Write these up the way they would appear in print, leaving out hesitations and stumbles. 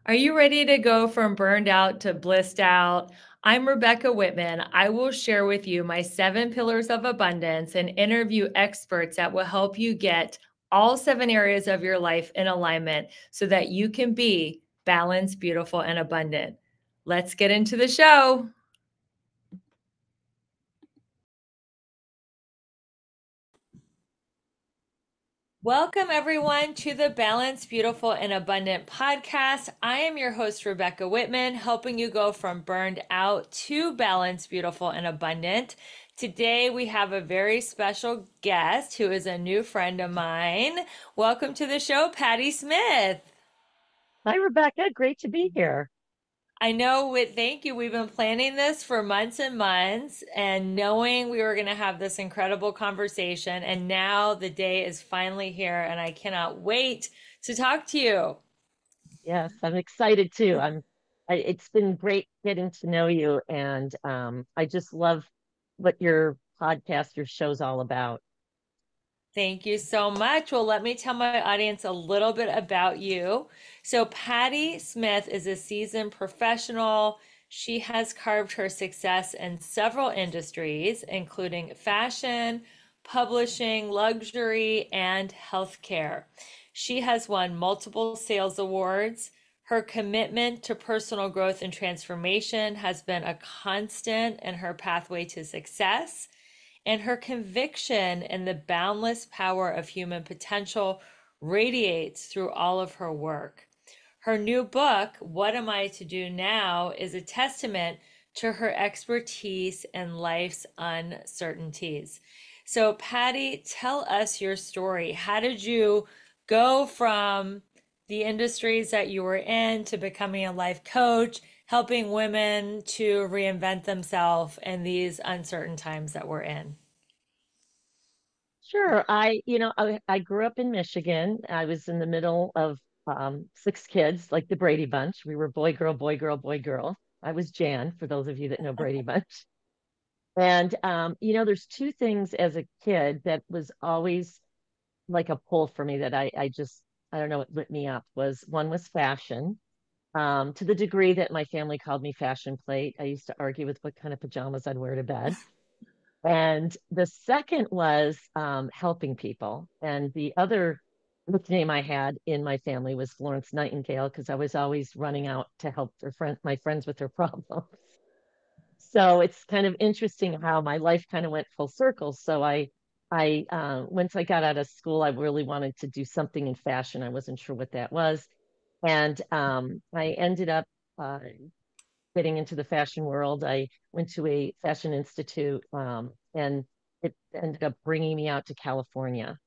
Are you ready to go from burned out to blissed out? I'm Rebecca Whitman. I will share with you my 7 pillars of abundance and interview experts that will help you get all 7 areas of your life in alignment so that you can be balanced, beautiful, and abundant. Let's get into the show. Welcome, everyone, to the Balanced, Beautiful, and Abundant podcast. I am your host, Rebecca Whitman, helping you go from burned out to balanced, beautiful, and abundant. Today, we have a very special guest who is a new friend of mine. Welcome to the show, Patti Smith. Hi, Rebecca. Great to be here. I know thank you. We've been planning this for months and months and knowing we were going to have this incredible conversation. And now the day is finally here, and I cannot wait to talk to you. Yes, I'm excited too. It's been great getting to know you, and I just love what your podcast, your show's all about. Thank you so much. Well, let me tell my audience a little bit about you. So, Patti Smith is a seasoned professional. She has carved her success in several industries, including fashion, publishing, luxury, and healthcare. She has won multiple sales awards. Her commitment to personal growth and transformation has been a constant in her pathway to success, and her conviction in the boundless power of human potential radiates through all of her work. Her new book, What Am I to Do Now, is a testament to her expertise in life's uncertainties. So, Patti, tell us your story. How did you go from the industries that you were in to becoming a life coach, helping women to reinvent themselves in these uncertain times that we're in? Sure. I grew up in Michigan. I was in the middle of six kids, like the Brady Bunch. We were boy, girl, boy, girl, boy, girl. I was Jan, for those of you that know Brady Bunch. And there's two things as a kid that was always like a pull for me that I don't know, it lit me up. Was one was fashion, to the degree that my family called me fashion plate. I used to argue with what kind of pajamas I'd wear to bed. And the second was helping people. And the other nickname I had in my family was Florence Nightingale because I was always running out to help my friends with their problems. So it's kind of interesting how my life kind of went full circle. Once I got out of school, I really wanted to do something in fashion. I wasn't sure what that was. And I ended up getting into the fashion world. I went to a fashion institute, and it ended up bringing me out to California.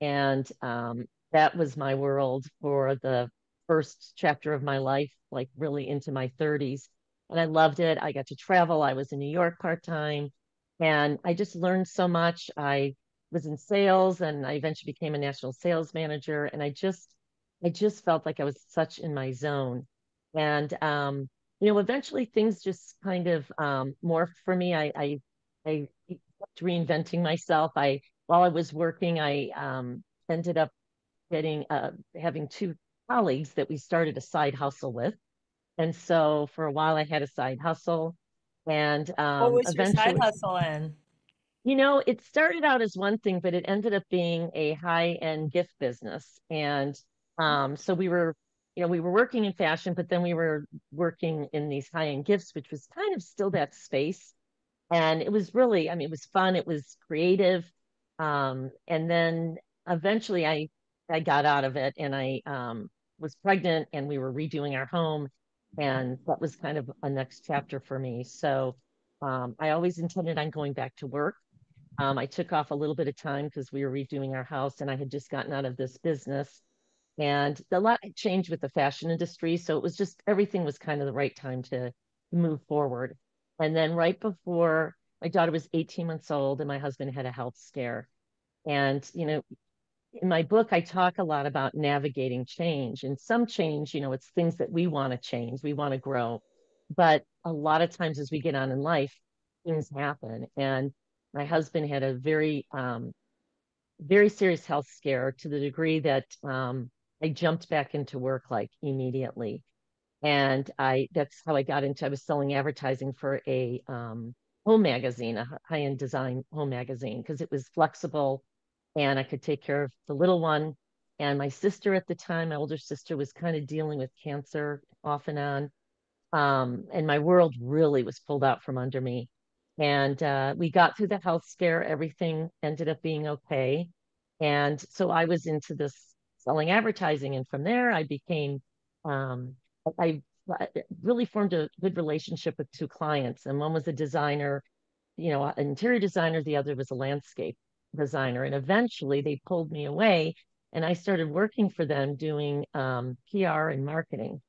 And that was my world for the first chapter of my life, like really into my 30s. And I loved it. I got to travel. I was in New York part-time, and I just learned so much. I was in sales, and I eventually became a national sales manager. And I just felt like I was such in my zone. And eventually things just kind of morphed for me. I kept reinventing myself. While I was working, I ended up getting having two colleagues that we started a side hustle with. And so for a while, I had a side hustle, and What was your side eventually, hustle in? it started out as one thing, but it ended up being a high-end gift business. And so we were working in fashion, but then we were working in these high-end gifts, which was kind of still that space. And it was really, I mean, it was fun, it was creative. And then eventually I got out of it, and I was pregnant, and we were redoing our home. And that was kind of a next chapter for me. So I always intended on going back to work. I took off a little bit of time because we were redoing our house, and I had just gotten out of this business. And a lot had changed with the fashion industry. So it was just everything was kind of the right time to move forward. And then right before my daughter was 18 months old and my husband had a health scare. And, in my book, I talk a lot about navigating change. And some change, it's things that we want to change, we want to grow. But a lot of times as we get on in life, things happen. And my husband had a very serious health scare to the degree that I jumped back into work like immediately. And that's how I got into, I was selling advertising for a home magazine, a high-end design home magazine, because it was flexible and I could take care of the little one. And my sister at the time, my older sister, was kind of dealing with cancer off and on. And my world really was pulled out from under me. And we got through the health scare. Everything ended up being okay. And so I was into this selling advertising. And from there, I became, I really formed a good relationship with two clients. And one was a designer, an interior designer. The other was a landscape designer. And eventually they pulled me away and I started working for them doing PR and marketing.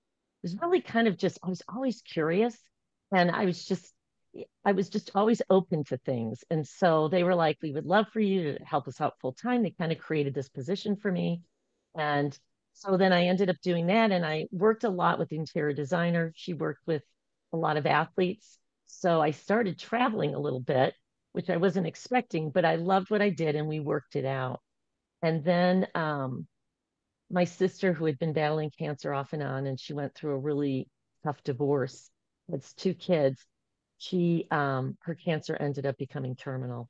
It was really kind of just, I was always curious and I was just always open to things. And so they were like, we would love for you to help us out full time. They kind of created this position for me. And so then I ended up doing that. And I worked a lot with the interior designer. She worked with a lot of athletes. So I started traveling a little bit, which I wasn't expecting, but I loved what I did and we worked it out. And then my sister, who had been battling cancer off and on, and she went through a really tough divorce. It's two kids. Her cancer ended up becoming terminal.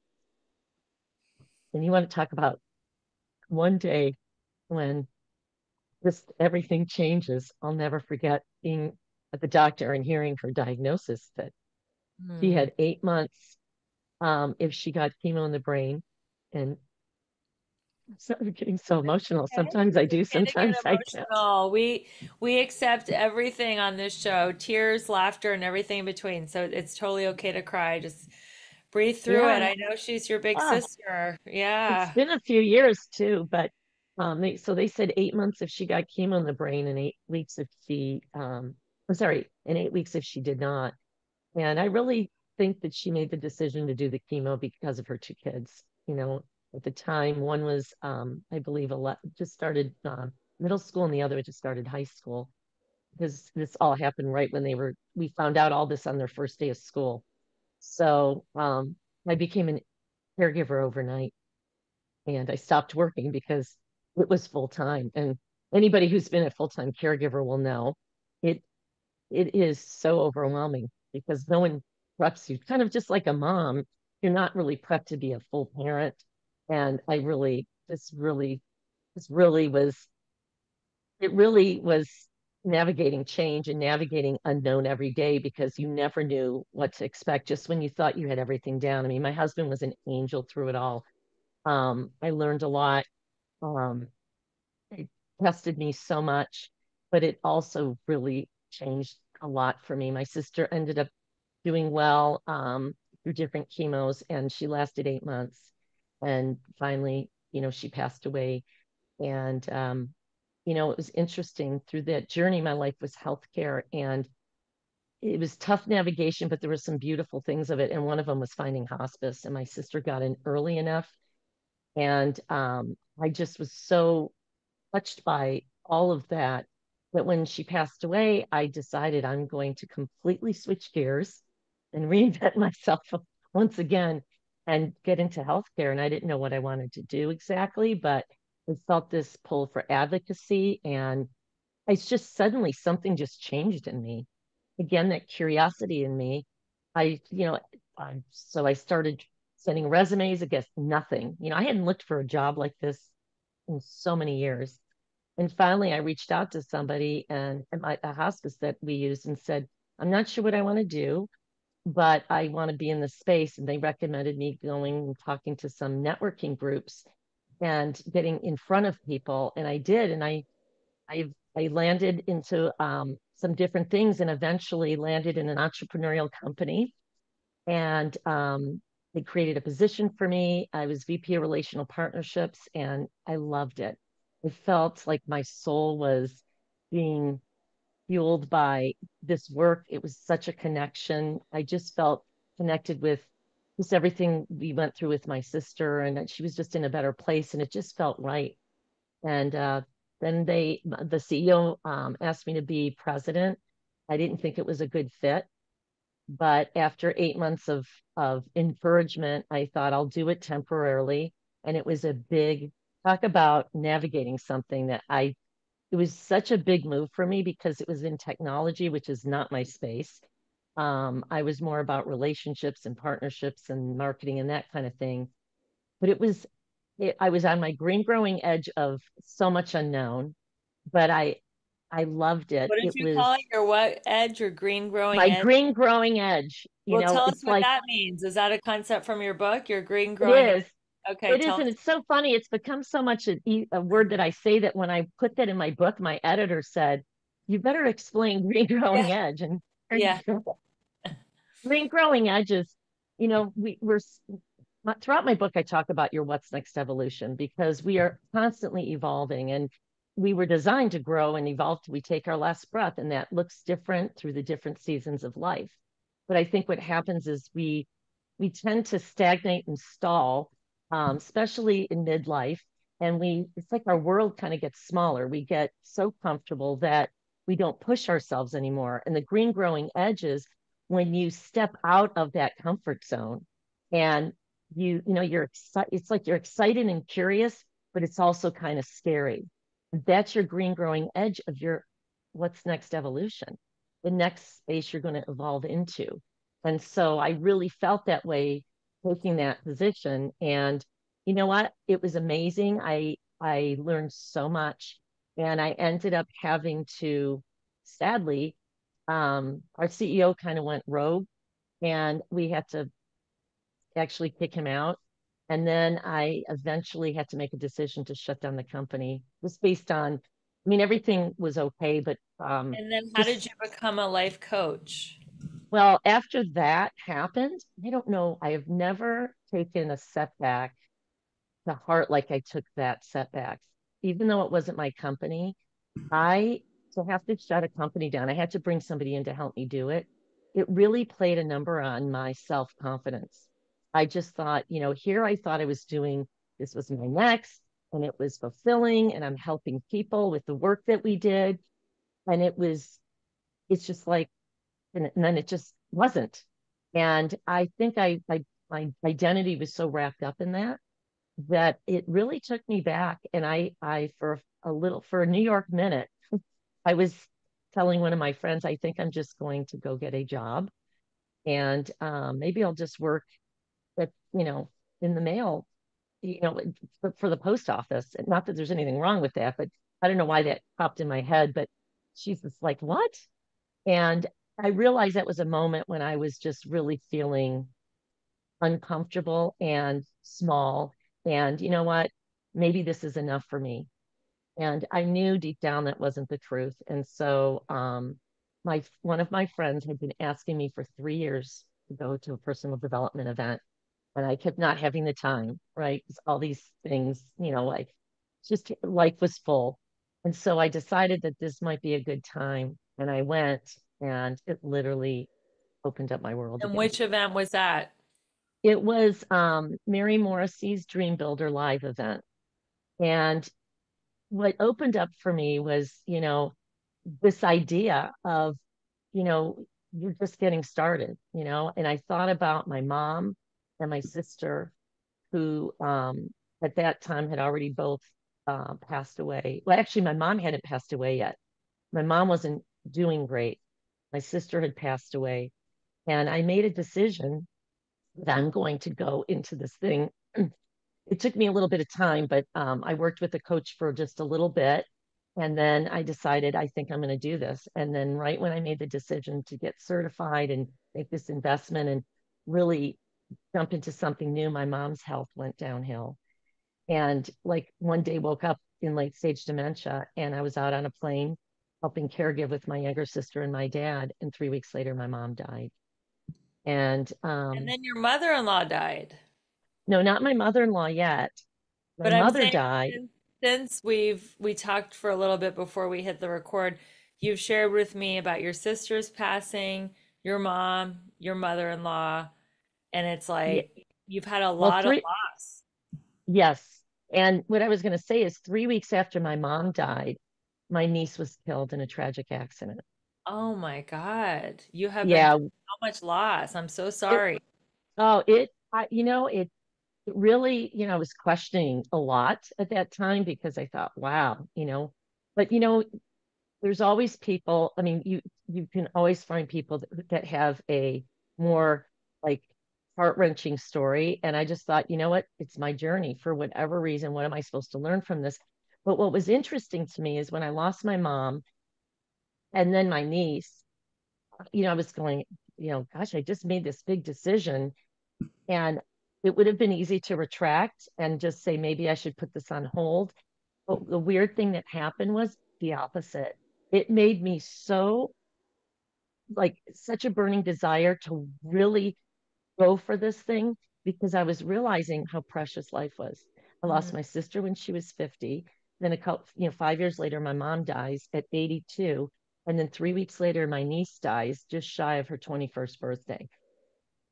And you want to talk about one day when just everything changes. I'll never forget being at the doctor and hearing her diagnosis that she Hmm. had 8 months if she got chemo in the brain. And so I'm getting so emotional. Okay. Sometimes I You're do, gonna get sometimes I can't. emotional. We accept everything on this show, tears, laughter, and everything in between. So it's totally okay to cry. Just breathe through it. Yeah. I know she's your big Ah, sister. it's Yeah. been a few years too, but so they said 8 months if she got chemo in the brain, and 8 weeks if I'm sorry, and 8 weeks if she did not. And I really think that she made the decision to do the chemo because of her two kids. At the time, one was, I believe, just started middle school, and the other just started high school. Because this all happened right when we found out all this on their first day of school. So I became a caregiver overnight and I stopped working because it was full time. And anybody who's been a full time caregiver will know it it is so overwhelming because no one preps you. Kind of just like a mom, you're not really prepped to be a full parent. And this really was it really was navigating change and navigating unknown every day because you never knew what to expect just when you thought you had everything down. I mean, my husband was an angel through it all. I learned a lot. Um, it tested me so much, but it also really changed a lot for me. My sister ended up doing well through different chemos, and she lasted 8 months. And finally, she passed away. And it was interesting through that journey. My life was healthcare, and it was tough navigation, but there were some beautiful things of it. And one of them was finding hospice. And my sister got in early enough, and I just was so touched by all of that that when she passed away, I decided I'm going to completely switch gears and reinvent myself once again and get into healthcare. And I didn't know what I wanted to do exactly, but I felt this pull for advocacy. And it's just suddenly something just changed in me. Again, that curiosity in me. I, you know, so I started sending resumes against nothing. I hadn't looked for a job like this in so many years. And finally, I reached out to somebody and at a hospice that we used and said, I'm not sure what I want to do, but I want to be in this space. And they recommended me going and talking to some networking groups and getting in front of people. And I did. And I, I landed into some different things and eventually landed in an entrepreneurial company. And they created a position for me. I was VP of Relational Partnerships and I loved it. It felt like my soul was being fueled by this work. It was such a connection. I just felt connected with just everything we went through with my sister, and that she was just in a better place, and it just felt right. And then the CEO asked me to be president. I didn't think it was a good fit, but after 8 months of encouragement, I thought I'll do it temporarily. And it was a big talk about navigating something that I it was such a big move for me because it was in technology, which is not my space. I was more about relationships and partnerships and marketing and that kind of thing. But I was on my green growing edge of so much unknown, but I loved it. What did It you call was it? Your what edge? Your green growing my edge? green growing edge. Well, tell us It's what like that means. Is that a concept from your book? Your green it growing edge? is. Okay, It is, tell and us. it's so funny. It's become so much a word that I say that when I put that in my book, my editor said, "You better explain green Yeah, growing edge." And there you yeah. go. Green growing edges, throughout my book, I talk about your what's next evolution because we are constantly evolving and we were designed to grow and evolve till we take our last breath. And that looks different through the different seasons of life. But I think what happens is we tend to stagnate and stall, especially in midlife. And it's like our world kind of gets smaller. We get so comfortable that we don't push ourselves anymore. And the green growing edges, when you step out of that comfort zone and you're excited, it's like you're excited and curious, but it's also kind of scary. That's your green growing edge of your what's next evolution, the next space you're going to evolve into. And so I really felt that way taking that position. And you know what? It was amazing. I learned so much. And I ended up having to, sadly, our CEO kind of went rogue and we had to actually kick him out. And then I eventually had to make a decision to shut down the company. It was based on, I mean, everything was okay, but And then how did just you become a life coach? well, after that happened, I don't know. I have never taken a setback to heart like I took that setback. Even though it wasn't my company, I to have to shut a company down, I had to bring somebody in to help me do it. It really played a number on my self-confidence. I just thought, here I thought I was doing this was my next, and it was fulfilling, and I'm helping people with the work that we did. And it's just like and then it just wasn't. And I think my identity was so wrapped up in that it really took me back. And I for for a New York minute, I was telling one of my friends, I think I'm just going to go get a job and maybe I'll just work at, in the mail, you know, for the post office. Not that there's anything wrong with that, but I don't know why that popped in my head. But she's just like, what? And I realized that was a moment when I was just really feeling uncomfortable and small. And you know what? Maybe this is enough for me. And I knew deep down that wasn't the truth. And so my one of my friends had been asking me for 3 years to go to a personal development event. And I kept not having the time, right? 'Cause all these things, like just life was full. And so I decided that this might be a good time. And I went and it literally opened up my world And again. which event was that? It was Mary Morrissey's Dream Builder Live event. And what opened up for me was, this idea of, you know, you're just getting started, and I thought about my mom and my sister who at that time had already both passed away. Well, actually, my mom hadn't passed away yet. My mom wasn't doing great. My sister had passed away. And I made a decision that I'm going to go into this thing. It took me a little bit of time, but I worked with a coach for just a little bit. And then I decided, I think I'm going to do this. And then, right when I made the decision to get certified and make this investment and really jump into something new, my mom's health went downhill. And like one day woke up in late stage dementia and I was out on a plane helping caregive with my younger sister and my dad. And 3 weeks later, my mom died. And And then your mother-in-law died. no, not my mother-in-law yet. My But I'm mother saying died. since we talked for a little bit before we hit the record, you've shared with me about your sister's passing, your mom, your mother-in-law, and it's Yeah, like you've had a well, lot of loss. yes. And what I was going to say is 3 weeks after my mom died, my niece was killed in a tragic accident. Oh my God. You have been Yeah, through so much loss. I'm so it, sorry. oh, it really, I was questioning a lot at that time because I thought, wow, But there's always people. I mean, you can always find people that have a more like heart-wrenching story. And I just thought, you know what? It's my journey for whatever reason. What am I supposed to learn from this? But what was interesting to me is when I lost my mom and then my niece, I was going, gosh, I just made this big decision. And it would have been easy to retract and just say, maybe I should put this on hold. But the weird thing that happened was the opposite. It made me so like such a burning desire to really go for this thing because I was realizing how precious life was. I lost Mm. my sister when she was 50. Then 5 years later, my mom dies at 82. And then 3 weeks later, my niece dies just shy of her 21st birthday.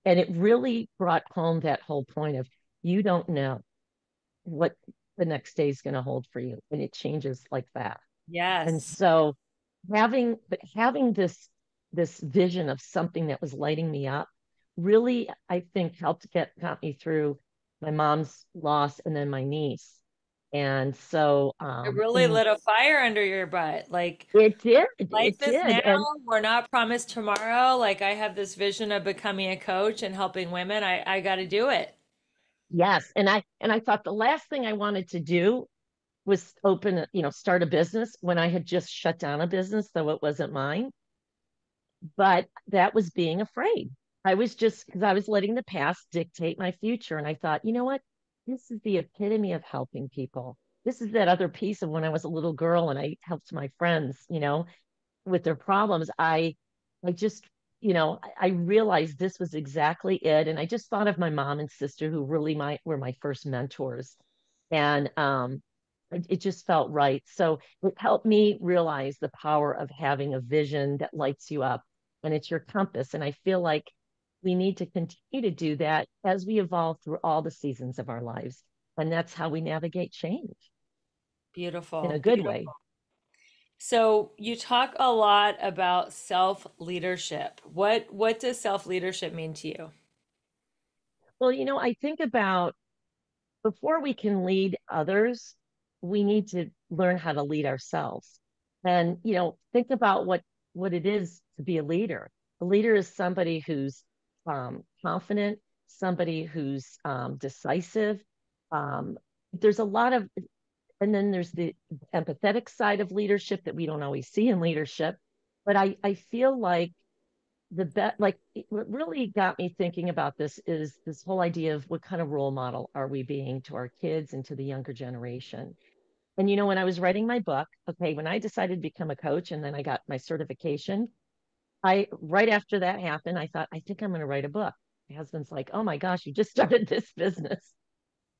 And it really brought home that whole point of you don't know what the next day is going to hold for you. And it changes like that. And Yes. so having this vision of something that was lighting me up really, I think, got me through my mom's loss and then my niece. And so It really and lit a fire under your butt. Like, it did, life it is did. now. And We're not promised tomorrow. Like, I have this vision of becoming a coach and helping women. I got to do it. yes, and I thought the last thing I wanted to do was start a business when I had just shut down a business, though it wasn't mine. But that was being afraid. I was just because I was letting the past dictate my future. And I thought, you know what? This is the epitome of helping people. This is that other piece of when I was a little girl and I helped my friends, with their problems. I just, I realized this was exactly it. And I just thought of my mom and sister who really were my first mentors. And it just felt right. So it helped me realize the power of having a vision that lights you up and it's your compass. And I feel like we need to continue to do that as we evolve through all the seasons of our lives. And that's how we navigate change in a Beautiful. good way. Beautiful. So you talk a lot about self-leadership. What does self-leadership mean to you? Well, I think about before we can lead others, we need to learn how to lead ourselves. And, think about what it is to be a leader. A leader is somebody who's confident, somebody who's decisive. Um, there's a lot of, and then there's the empathetic side of leadership that we don't always see in leadership. But I feel like what really got me thinking about this is this whole idea of what kind of role model are we being to our kids and to the younger generation. And when I was writing my book, okay, when I decided to become a coach and then I got my certification, I right after that happened, I thought, I think I'm going to write a book. My husband's like, oh my gosh, you just started this business.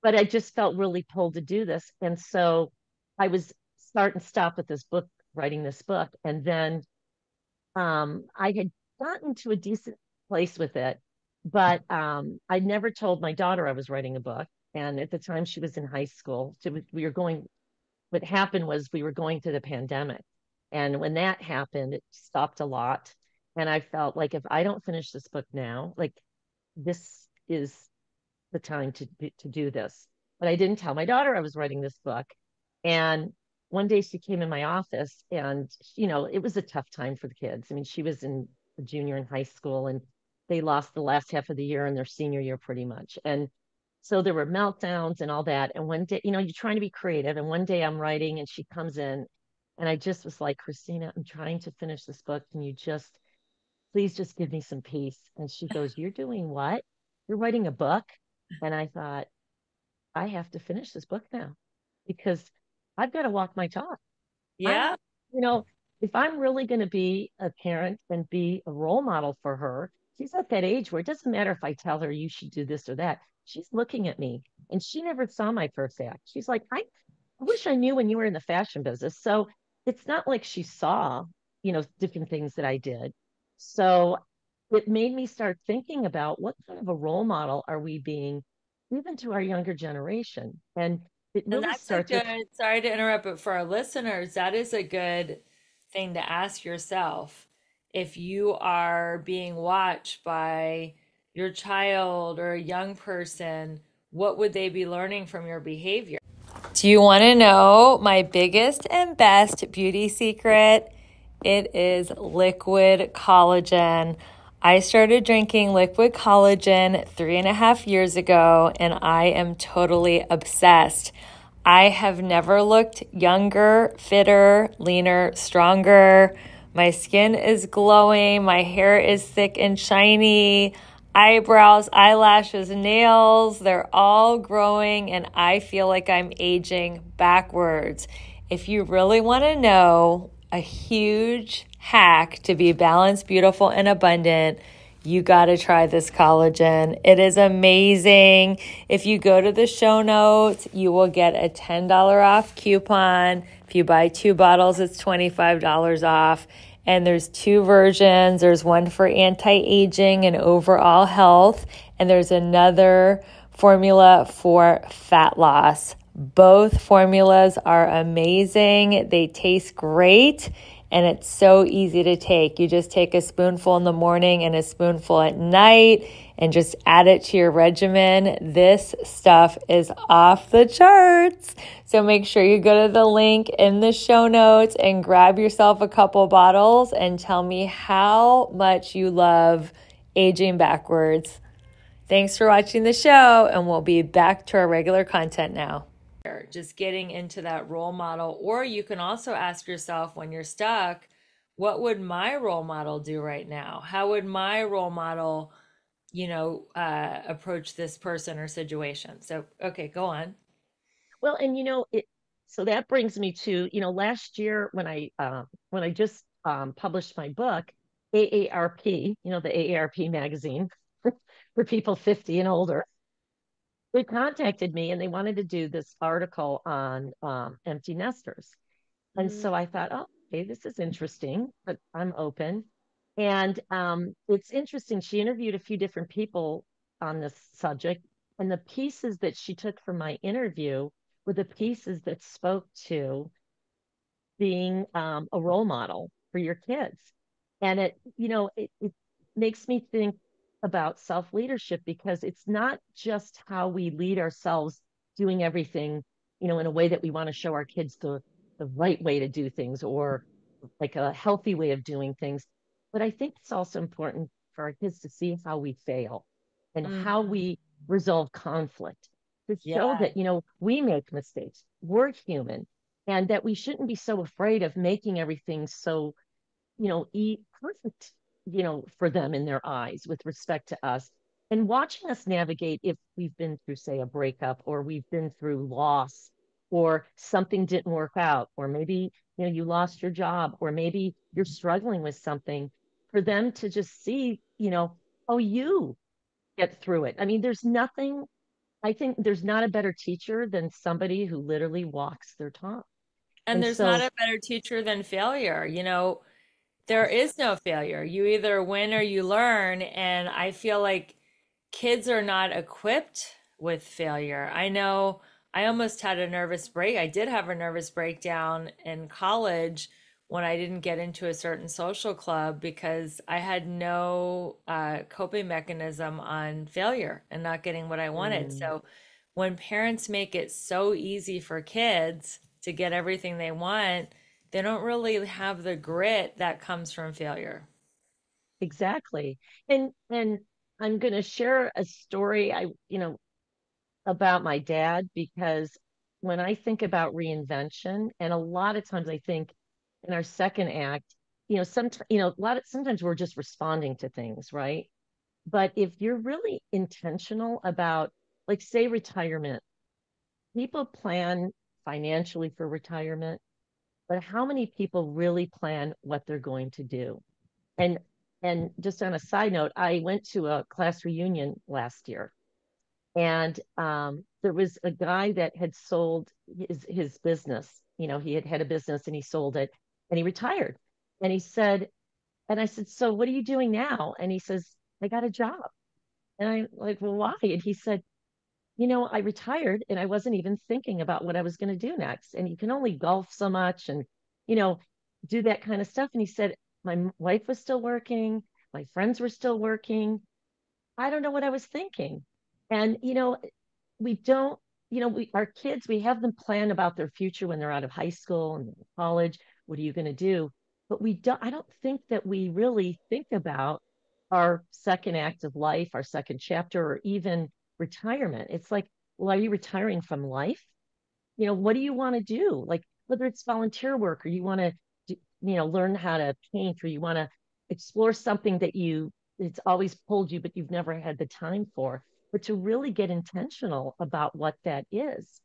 But I just felt really pulled to do this. And so I was start and stop with this book, writing this book. And then I had gotten to a decent place with it, but I never told my daughter I was writing a book. And at the time, she was in high school. So we were going. What happened was we were going through the pandemic, and when that happened, it stopped a lot. And I felt like if I don't finish this book now, like this is the time to do this. But I didn't tell my daughter I was writing this book. And one day she came in my office and it was a tough time for the kids. I mean, she was in a junior in high school and they lost the last half of the year and their senior year pretty much. And so there were meltdowns and all that. And one day, you're trying to be creative. And one day I'm writing and she comes in and I just was like, Christina, I'm trying to finish this book. Can you just please just give me some peace? And she goes, you're doing what? You're writing a book? And I thought, I have to finish this book now because I've got to walk my talk. I'm, Yeah. you know, if I'm really going to be a parent and be a role model for her, she's at that age where it doesn't matter if I tell her you should do this or that. She's looking at me and she never saw my first act. She's like, I wish I knew when you were in the fashion business. So it's not like she saw, different things that I did. So it made me start thinking about what kind of a role model are we being, even to our younger generation. And it And really that's a starts with, good, sorry to interrupt, but for our listeners, that is a good thing to ask yourself. If you are being watched by your child or a young person, what would they be learning from your behavior? Do you want to know my biggest and best beauty secret? It is liquid collagen. I started drinking liquid collagen 3.5 years ago, and I am totally obsessed. I have never looked younger, fitter, leaner, stronger. My skin is glowing. My hair is thick and shiny. Eyebrows, eyelashes, nails, they're all growing, and I feel like I'm aging backwards. If you really want to know a huge hack to be balanced, beautiful, and abundant, you got to try this collagen. It is amazing. If you go to the show notes, you will get a $10 off coupon. If you buy 2 bottles, it's $25 off. And there's two versions. There's one for anti-aging and overall health, and there's another formula for fat loss. Both formulas are amazing. They taste great, and it's so easy to take. You just take a spoonful in the morning and a spoonful at night and just add it to your regimen. This stuff is off the charts. So make sure you go to the link in the show notes and grab yourself a couple bottles and tell me how much you love aging backwards. Thanks for watching the show, and we'll be back to our regular content now. Just getting into that role model, or you can also ask yourself when you're stuck, what would my role model do right now? How would my role model, approach this person or situation? So, okay, go on. Well, and so that brings me to, last year when I just published my book, AARP, the AARP magazine for people 50 and older, they contacted me and they wanted to do this article on empty nesters. And Mm, so I thought, oh, okay, this is interesting, but I'm open. And it's interesting. She interviewed a few different people on this subject, and the pieces that she took from my interview were the pieces that spoke to being a role model for your kids. And it makes me think about self leadership because it's not just how we lead ourselves doing everything, in a way that we want to show our kids the right way to do things or like a healthy way of doing things. But I think it's also important for our kids to see how we fail and how mm, we resolve conflict to show yeah. that, we make mistakes. We're human and that we shouldn't be so afraid of making everything so, perfect, for them in their eyes with respect to us. And watching us navigate if we've been through, say, a breakup or we've been through loss or something didn't work out, or maybe, you lost your job, or maybe you're struggling with something, for them to just see, oh, you get through it. I mean, I think there's not a better teacher than somebody who literally walks their talk. And And there's not so, a better teacher than failure. There is no failure. You either win or you learn. And I feel like kids are not equipped with failure. I know I almost had a nervous break. I did have a nervous breakdown in college when I didn't get into a certain social club because I had no coping mechanism on failure and not getting what I wanted. mm, So when parents make it so easy for kids to get everything they want, they don't really have the grit that comes from failure. exactly. And I'm going to share a story about my dad because when I think about reinvention, and a lot of times I think in our second act, sometimes we're just responding to things, right? But if you're really intentional about, like, say, retirement, people plan financially for retirement, but how many people really plan what they're going to do? And and just on a side note, I went to a class reunion last year, and there was a guy that had sold his business. He had had a business and he sold it, and he retired. And he said, and I said, so what are you doing now? And he says, I got a job. And I'm like, well, why? And he said, I retired and I wasn't even thinking about what I was going to do next. And you can only golf so much and, you know, do that kind of stuff. And he said, my wife was still working, my friends were still working. I don't know what I was thinking. And, we don't. our kids, we have them plan about their future when they're out of high school and college. What are you going to do? But I don't think that we really think about our second act of life, our second chapter, or even retirement. It's like, well, are you retiring from life? What do you want to do? Like, whether it's volunteer work or you want to, learn how to paint, or you want to explore something that it's always pulled you, but you've never had the time for, but to really get intentional about what that is.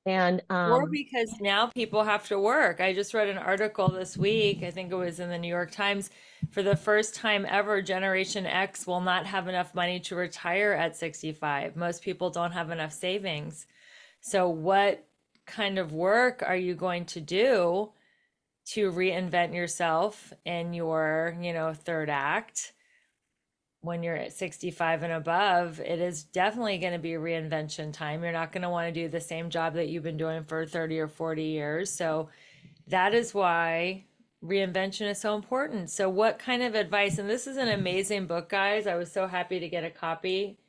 And Or because now people have to work. I just read an article this week, I think it was in the New York Times. For the first time ever, Generation X will not have enough money to retire at 65. Most people don't have enough savings. So, what kind of work are you going to do to reinvent yourself in your, third act? When you're at 65 and above, it is definitely going to be reinvention time. You're not going to want to do the same job that you've been doing for 30 or 40 years. So that is why reinvention is so important. So, what kind of advice? And this is an amazing book, guys. I was so happy to get a copy.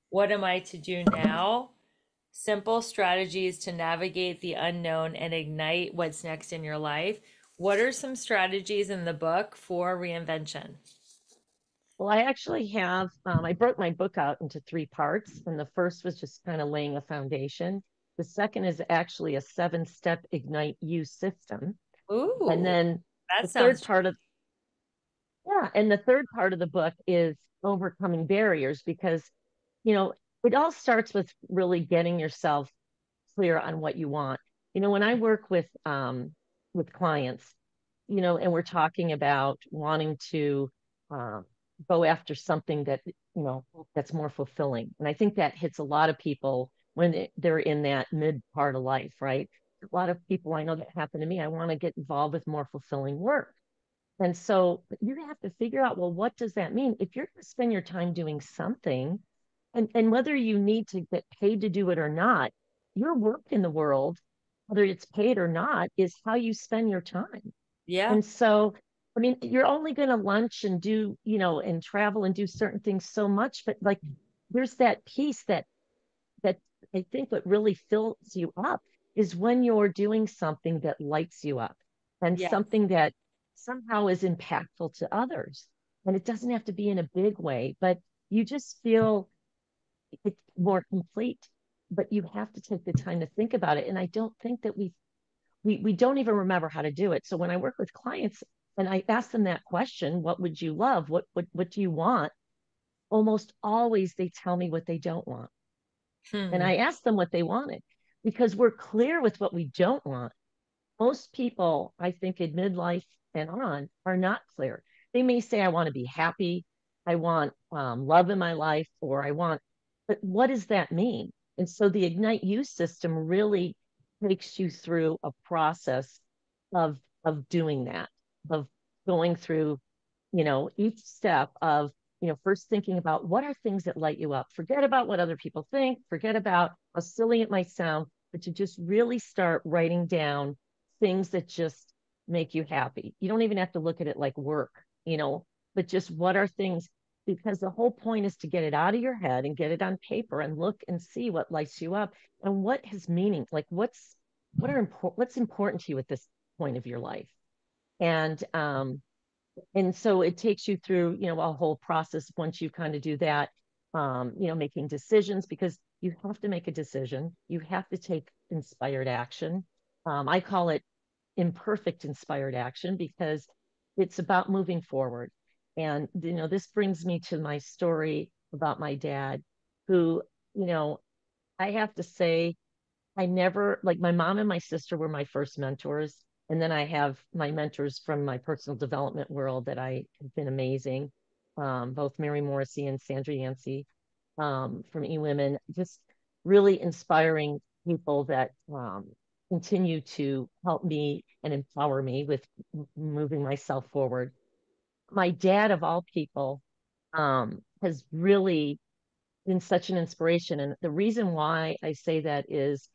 What am I to do now? Simple strategies to navigate the unknown and ignite what's next in your life. What are some strategies in the book for reinvention? well, I actually I broke my book out into three parts. And the first was just kind of laying a foundation. The second is actually a 7-step Ignite You system. And Ooh, then that the sounds. and the third part of the book is overcoming barriers, because, you know, it all starts with really getting yourself clear on what you want. When I work with clients, and we're talking about wanting to um, go after something that's more fulfilling. And I think that hits a lot of people when they're in that mid part of life, right? A lot of people I know that happen to me. I want to get involved with more fulfilling work. And so you have to figure out, well, what does that mean? If you're going to spend your time doing something, and whether you need to get paid to do it or not, your work in the world, whether it's paid or not, is how you spend your time. Yeah. And so, I mean, you're only going to lunch and do, and travel and do certain things so much, but like there's that piece that I think what really fills you up is when you're doing something that lights you up and Yeah. something that somehow is impactful to others. And it doesn't have to be in a big way, but you just feel it's more complete. But you have to take the time to think about it. And I don't think that we don't even remember how to do it. So when I work with clients and I ask them that question, what would you love? What do you want? Almost always they tell me what they don't want. And Hmm. I asked them what they wanted, because we're clear with what we don't want. Most people, I think, in midlife and on are not clear. They may say, I want to be happy, I want love in my life, or but what does that mean? And so the Ignite You system really takes you through a process of doing that, of going through, each step of, first thinking about what are things that light you up. Forget about what other people think, forget about how silly it might sound, but to just really start writing down things that just make you happy. You don't even have to look at it like work, but just what are things, because the whole point is to get it out of your head and get it on paper and look and see what lights you up and what has meaning, like what's important to you at this point of your life. And so it takes you through, a whole process once you kind of do that, making decisions, because you have to make a decision. You have to take inspired action. I call it imperfect inspired action, because it's about moving forward. And, this brings me to my story about my dad, who, you know, I have to say, I never, like, my mom and my sister were my first mentors. And then I have my mentors from my personal development world that I have been amazing. Both Mary Morrissey and Sandra Yancey, from eWomen, just really inspiring people that continue to help me and empower me with moving myself forward. My dad, of all people, has really been such an inspiration. And the reason why I say that is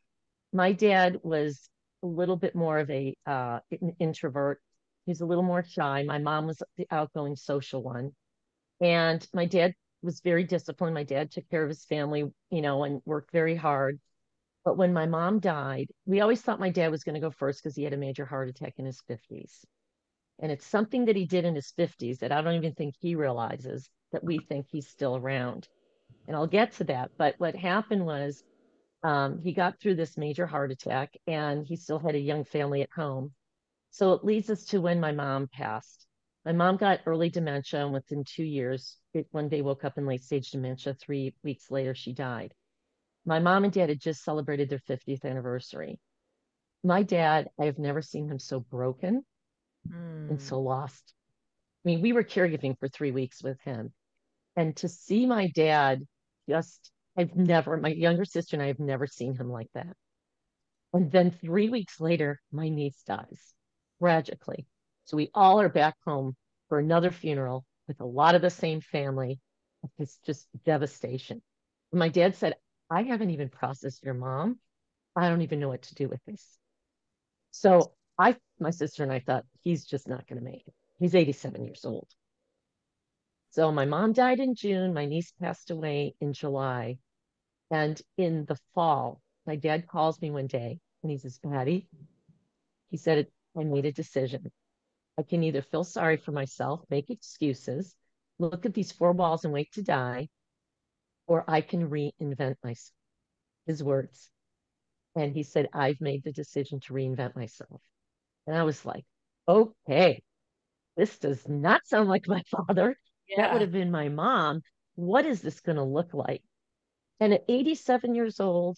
my dad was a little bit more of an introvert. He's a little more shy. My mom was the outgoing social one. And my dad was very disciplined. My dad took care of his family, and worked very hard. But when my mom died, we always thought my dad was going to go first because he had a major heart attack in his 50s. And it's something that he did in his 50s that I don't even think he realizes that we think he's still around. And I'll get to that. But what happened was he got through this major heart attack and he still had a young family at home. So it leads us to when my mom passed. My mom got early dementia, and within 2 years, it one day woke up in late stage dementia. 3 weeks later, she died. My mom and dad had just celebrated their 50th anniversary. My dad, I have never seen him so broken and Mm. so lost. I mean, we were caregiving for 3 weeks with him. And to see my dad just, my younger sister and I have never seen him like that. And then 3 weeks later, my niece dies tragically. So we all are back home for another funeral with a lot of the same family. It's just devastation. My dad said, I haven't even processed your mom. I don't even know what to do with this. So my sister and I thought, he's just not going to make it. He's 87 years old. So my mom died in June. My niece passed away in July. And in the fall, my dad calls me one day and he says, Patty, he said, I made a decision. I can either feel sorry for myself, make excuses, look at these four walls and wait to die, or I can reinvent myself. His words. And he said, I've made the decision to reinvent myself. And I was like, okay, this does not sound like my father. That would Yeah. have been my mom. What is this going to look like? And at 87 years old,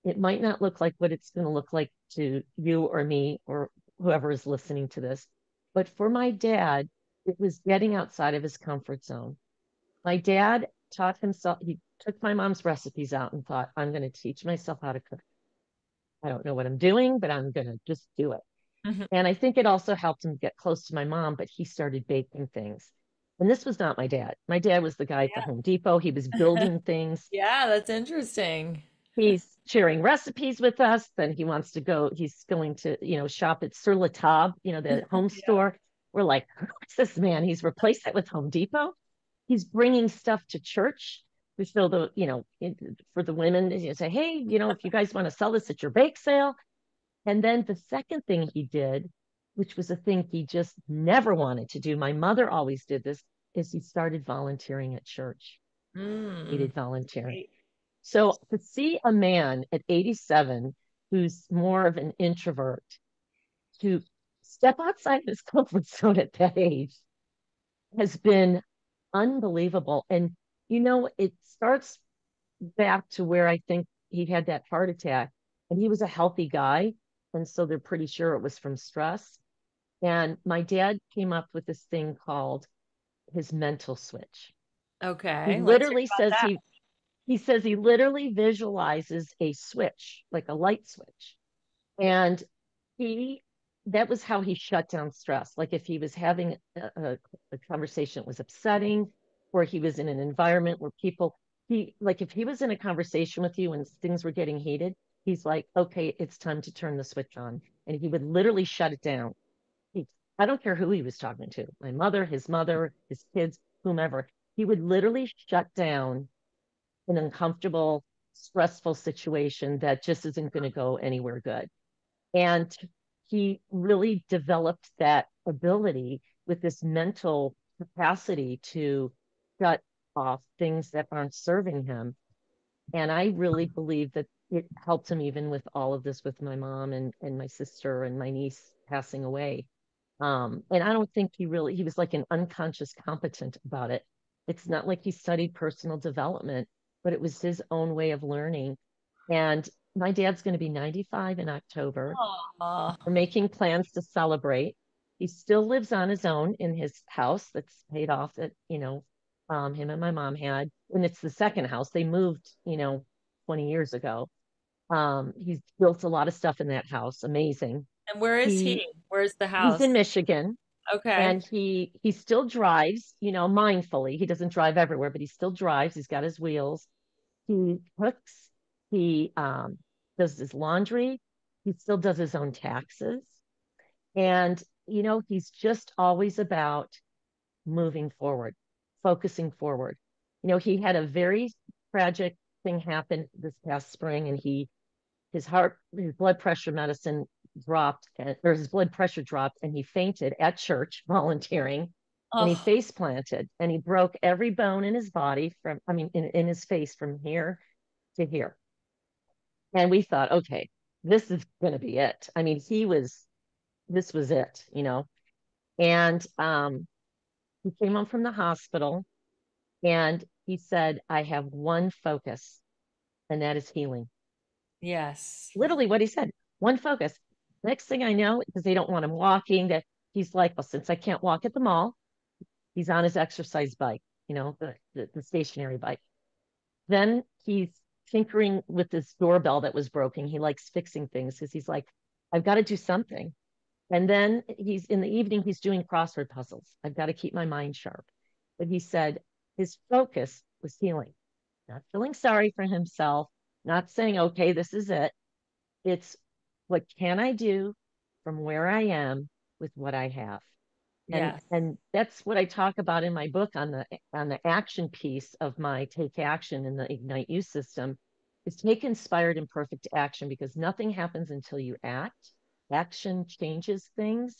it might not look like what it's going to look like to you or me or whoever is listening to this. But for my dad, it was getting outside of his comfort zone. My dad taught himself, he took my mom's recipes out and thought, I'm going to teach myself how to cook. I don't know what I'm doing, but I'm going to just do it. Mhm. And I think it also helped him get close to my mom, but he started baking things. And this was not my dad. My dad was the guy at the Home Depot. He was building things. Yeah, that's interesting. He's sharing recipes with us. Then he wants to go, he's going to, shop at Sur La Table, the home Yeah. store. We're like, who's this man? He's replaced it with Home Depot. He's bringing stuff to church to show for the women, say, hey, if you guys want to sell this at your bake sale. And then the second thing he did, which was a thing he just never wanted to do, my mother always did this, is he started volunteering at church. He Mm. did volunteering. Great. So to see a man at 87 who's more of an introvert to step outside his comfort zone at that age has been unbelievable. And, it starts back to where I think he had that heart attack and he was a healthy guy. And so they're pretty sure it was from stress. And my dad came up with this thing called his mental switch. He Okay, let's hear literally about says that. he says he literally visualizes a switch, like a light switch. And he that was how he shut down stress. Like if he was having a conversation that was upsetting, or he was in an environment where if he was in a conversation with you and things were getting heated, he's like, okay, it's time to turn the switch on. And he would literally shut it down. He, I don't care who he was talking to, my mother, his kids, whomever. He would literally shut down an uncomfortable, stressful situation that just isn't going to go anywhere good. And he really developed that ability with this mental capacity to shut off things that aren't serving him. And I really believe that it helped him even with all of this with my mom and my sister and my niece passing away. And I don't think he was like an unconscious competent about it. It's not like he studied personal development, but it was his own way of learning. And my dad's going to be 95 in October. Aw. We're making plans to celebrate. He still lives on his own in his house that's paid off that, him and my mom had. And it's the second house. They moved, 20 years ago. He's built a lot of stuff in that house. Amazing. And where is he? He Where's the he's house? in Michigan Okay. and he still drives, mindfully. He doesn't drive everywhere, but he still drives. He's got his wheels. He cooks. He does his laundry. He still does his own taxes. And, he's just always about moving forward, focusing forward. He had a very tragic thing happen this past spring and his blood pressure medicine dropped, or his blood pressure dropped, and he fainted at church volunteering, and he Oh, face planted, and he broke every bone in his body in his face from here to here. And we thought, okay, this is going to be it. I mean, this was it, you know. And he came home from the hospital, and he said, I have one focus, and that is healing. yes. Literally what he said, one focus. Next thing I know, because they don't want him walking, that he's like, well, since I can't walk at the mall, he's on his exercise bike, you know, the stationary bike. Then he's tinkering with this doorbell that was broken. He likes fixing things because he's like, I've got to do something. And then he's in the evening, he's doing crossword puzzles. I've got to keep my mind sharp. But he said his focus was healing, not feeling sorry for himself, not saying, okay, this is it. It's what can I do from where I am with what I have? And Yes. that's what I talk about in my book on the action piece of my take action in the Ignite You system is take inspired and perfect action because nothing happens until you act. Action changes things,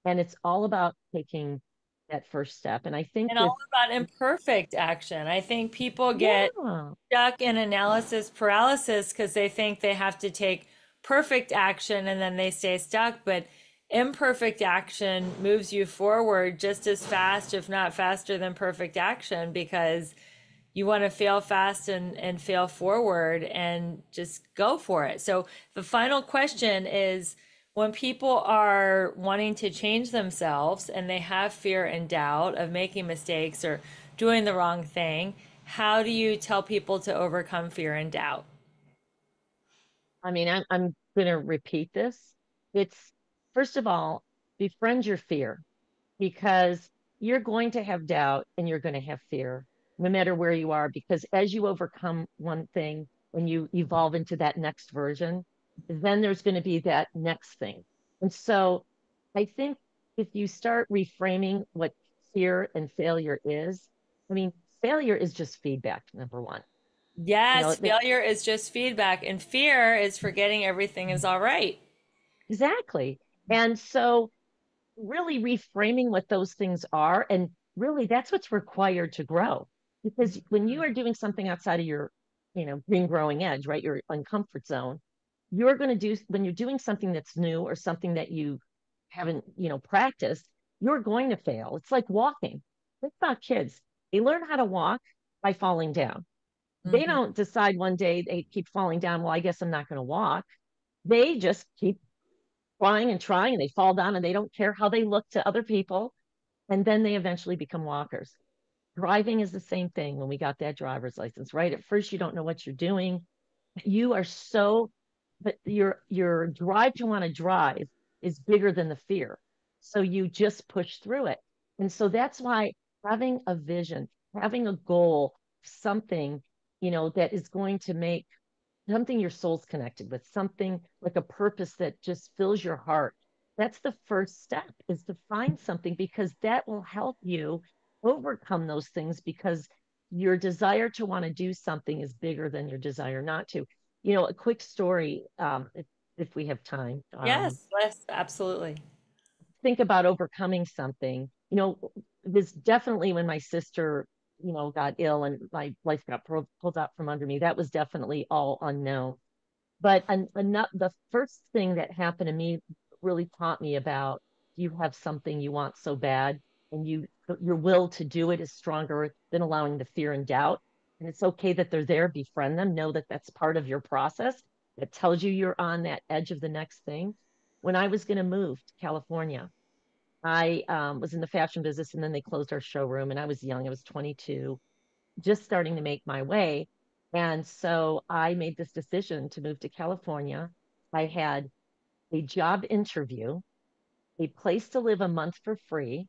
and it's all about taking that first step. And I think And all with about imperfect action. I think people get yeah, stuck in analysis paralysis because they think they have to take perfect action and then they stay stuck. But imperfect action moves you forward just as fast, if not faster than perfect action, because you want to fail fast and fail forward and just go for it. So the final question is when people are wanting to change themselves and they have fear and doubt of making mistakes or doing the wrong thing, how do you tell people to overcome fear and doubt? I mean, I'm going to repeat this. It's first of all, befriend your fear because you're going to have doubt and you're going to have fear no matter where you are. Because as you overcome one thing, when you evolve into that next version, then there's going to be that next thing. And so I think if you start reframing what fear and failure is, I mean, failure is just feedback, number one. You know, Yes, failure is just feedback, and fear is forgetting everything is all right. exactly. And so really reframing what those things are. And really, that's what's required to grow. Because when you are doing something outside of your, green growing edge, right, your uncomfort zone, you're going to do, when you're doing something that's new or something that you haven't, practiced, you're going to fail. It's like walking. Think about kids. They learn how to walk by falling down. They Mhm. don't decide one day they keep falling down. Well, I guess I'm not going to walk. They just keep trying and they fall down and they don't care how they look to other people. And then they eventually become walkers. Driving is the same thing when we got that driver's license, right? At first, you don't know what you're doing. You are so, but your drive to want to drive is bigger than the fear. So you just push through it. And so that's why having a vision, having a goal, something, that is going to make something your soul's connected with, something like a purpose that just fills your heart. That's the first step is to find something because that will help you overcome those things because your desire to want to do something is bigger than your desire not to. A quick story, if we have time. Yes, yes, absolutely. Think about overcoming something. It was definitely when my sister, got ill and my life got pulled out from under me. That was definitely all unknown. But the first thing that happened to me really taught me about you have something you want so bad, and your will to do it is stronger than allowing the fear and doubt. And it's okay that they're there. Befriend them. Know that that's part of your process. That tells you you're on that edge of the next thing. When I was going to move to California, I was in the fashion business, and then they closed our showroom, and I was young. I was 22, just starting to make my way. And so I made this decision to move to California. I had a job interview, a place to live a month for free,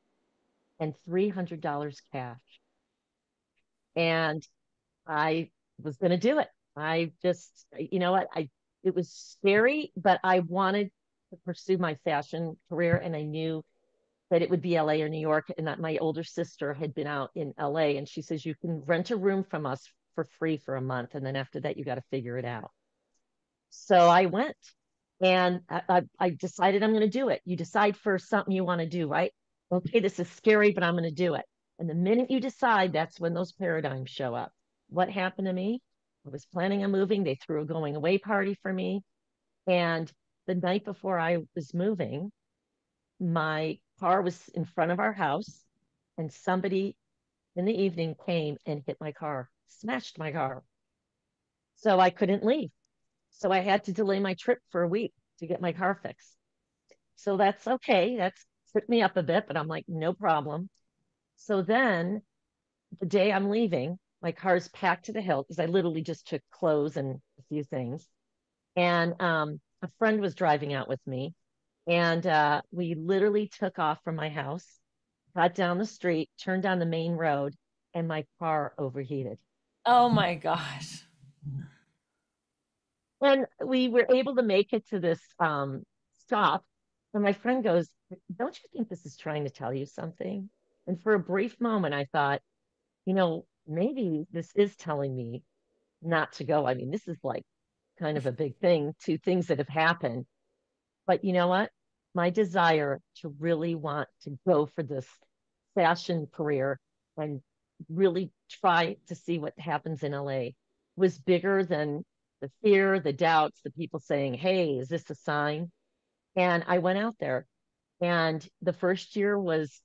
and $300 cash. And I was going to do it. I just, you know what? it was scary, but I wanted to pursue my fashion career. And I knew that it would be LA or New York, and that my older sister had been out in LA. And she says, you can rent a room from us for free for a month. And then after that, you got to figure it out. So I went and I decided I'm going to do it. You decide for something you want to do, right? Okay, this is scary, but I'm going to do it. And the minute you decide, that's when those paradigms show up. What happened to me? I was planning on moving. They threw a going away party for me. And the night before I was moving, my car was in front of our house, and somebody in the evening came and hit my car, smashed my car. So I couldn't leave. So I had to delay my trip for a week to get my car fixed. So that's okay. That's took me up a bit, but I'm like, no problem. So then the day I'm leaving, my car's packed to the hilt because I literally just took clothes and a few things. And a friend was driving out with me. And we literally took off from my house, got down the street, turned down the main road, and my car overheated. Oh my gosh. And we were able to make it to this stop. And my friend goes, "Don't you think this is trying to tell you something?" And for a brief moment, I thought, maybe this is telling me not to go. I mean, this is like kind of a big thing, two things that have happened. But you know what? My desire to really want to go for this fashion career and really try to see what happens in LA was bigger than the fear, the doubts, the people saying, "Hey, is this a sign?" And I went out there. And the first year was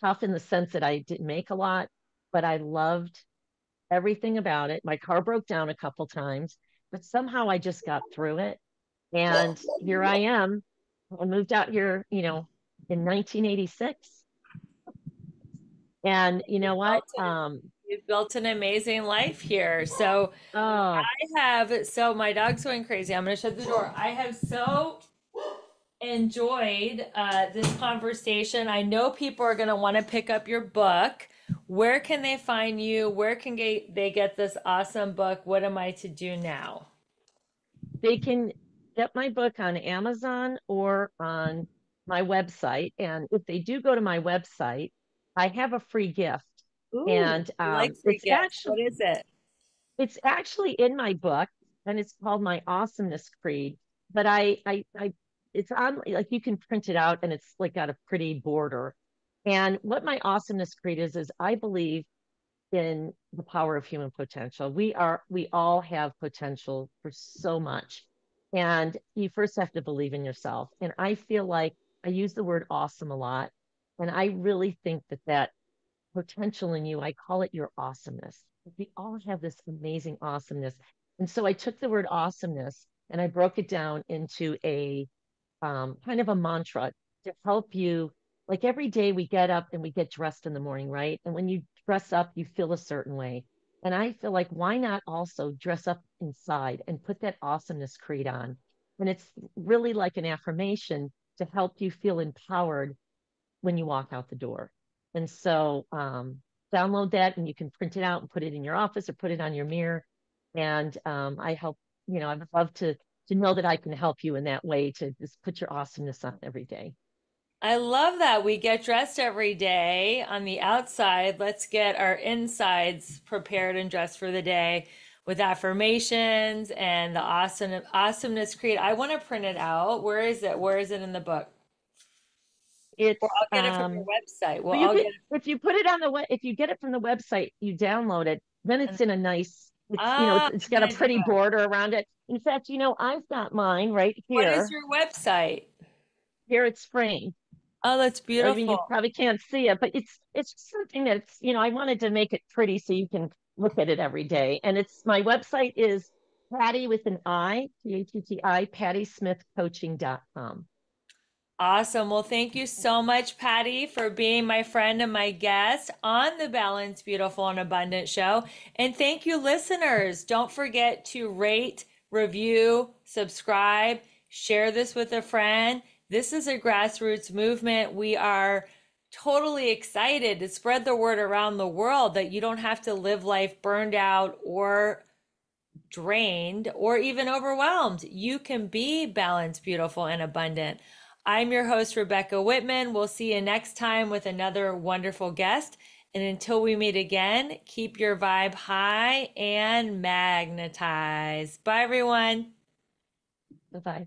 tough in the sense that I didn't make a lot, but I loved everything about it. My car broke down a couple times, but somehow I just got through it. And here I am. I moved out here, in 1986. And you know what? Built an, you've built an amazing life here. So Oh, my dog's going crazy. I'm going to shut the door. I have so enjoyed this conversation. I know people are going to want to pick up your book. Where can they find you? Where can they get this awesome book? What am I to do now? they can get my book on Amazon or on my website. And if they do go to my website, I have a free gift. Ooh, And I like free gifts. What is it? it's actually in my book, and it's called My Awesomeness Creed. But it's on, like, you can print it out, and it's like got a pretty border. And what my awesomeness creed is I believe in the power of human potential. We all have potential for so much. And you first have to believe in yourself. And I feel like I use the word awesome a lot. And I really think that potential in you, I call it your awesomeness. We all have this amazing awesomeness. And so I took the word awesomeness and I broke it down into a kind of a mantra to help you. Like every day we get up and we get dressed in the morning, right? And when you dress up, you feel a certain way. And I feel like, why not also dress up inside and put that awesomeness creed on? And it's really like an affirmation to help you feel empowered when you walk out the door. And so download that and you can print it out and put it in your office or put it on your mirror. And I help, I would love to know that I can help you in that way to just put your awesomeness on every day. I love that we get dressed every day on the outside. Let's get our insides prepared and dressed for the day with affirmations and the awesomeness creed. I want to print it out. Where is it? Where is it in the book? Or It's I'll get it from your website. Well, well, you I'll could, get it. if you put it on if you get it from the website, you download it, then it's in a nice, it's I'm got a gonna do pretty it. border around it. In fact, I've got mine right What is here. your website? Here it's framed. Oh, that's I mean, you beautiful. probably can't see it, but it's something that's, I wanted to make it pretty so you can look at it every day. And it's my website is Patty with an I, P-A-T-T-I, PattySmithCoaching.com. Awesome. Well, thank you so much, Patty, for being my friend and my guest on the Balanced, Beautiful, and Abundant show. And thank you, listeners. Don't forget to rate, review, subscribe, share this with a friend. This is a grassroots movement. We are totally excited to spread the word around the world that you don't have to live life burned out or drained or even overwhelmed. You can be balanced, beautiful, and abundant. I'm your host, Rebecca Whitman. We'll see you next time with another wonderful guest. And until we meet again, keep your vibe high and magnetize. Bye, everyone. Bye-bye.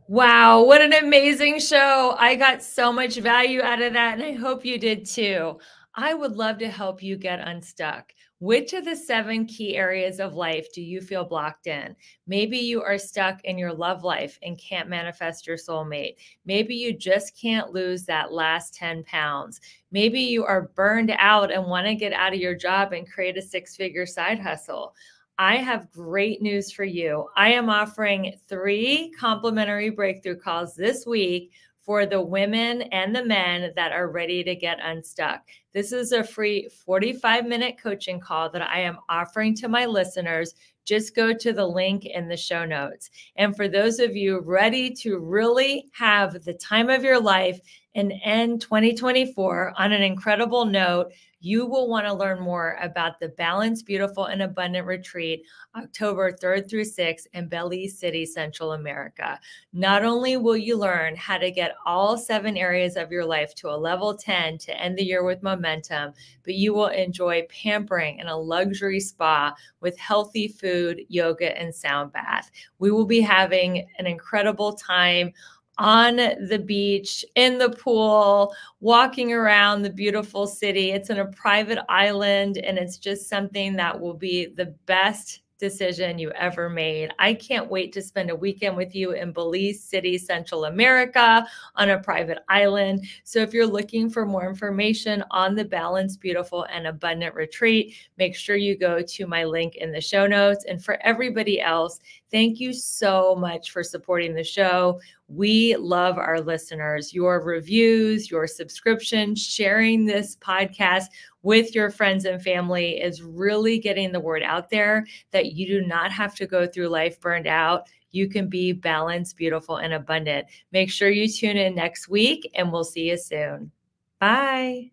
Wow, what an amazing show. I got so much value out of that, and I hope you did too. I would love to help you get unstuck. Which of the 7 key areas of life do you feel blocked in? Maybe you are stuck in your love life and can't manifest your soulmate. Maybe you just can't lose that last 10 pounds. Maybe you are burned out and want to get out of your job and create a 6-figure side hustle. I have great news for you. I am offering 3 complimentary breakthrough calls this week for the women and the men that are ready to get unstuck. This is a free 45-minute coaching call that I am offering to my listeners. Just go to the link in the show notes. And for those of you ready to really have the time of your life and end 2024 on an incredible note, you will want to learn more about the Balanced, Beautiful, and Abundant Retreat, October 3rd through 6th in Belize City, Central America. Not only will you learn how to get all 7 areas of your life to a level 10 to end the year with momentum, but you will enjoy pampering in a luxury spa with healthy food, yoga, and sound bath. We will be having an incredible time on the beach, in the pool, walking around the beautiful city. It's in a private island, and it's just something that will be the best decision you ever made. I can't wait to spend a weekend with you in Belize City, Central America, on a private island. So if you're looking for more information on the Balanced, Beautiful, and Abundant Retreat, make sure you go to my link in the show notes. And for everybody else, thank you so much for supporting the show. We love our listeners. Your reviews, your subscription, sharing this podcast with your friends and family is really getting the word out there that you do not have to go through life burned out. You can be balanced, beautiful, and abundant. Make sure you tune in next week, and we'll see you soon. Bye.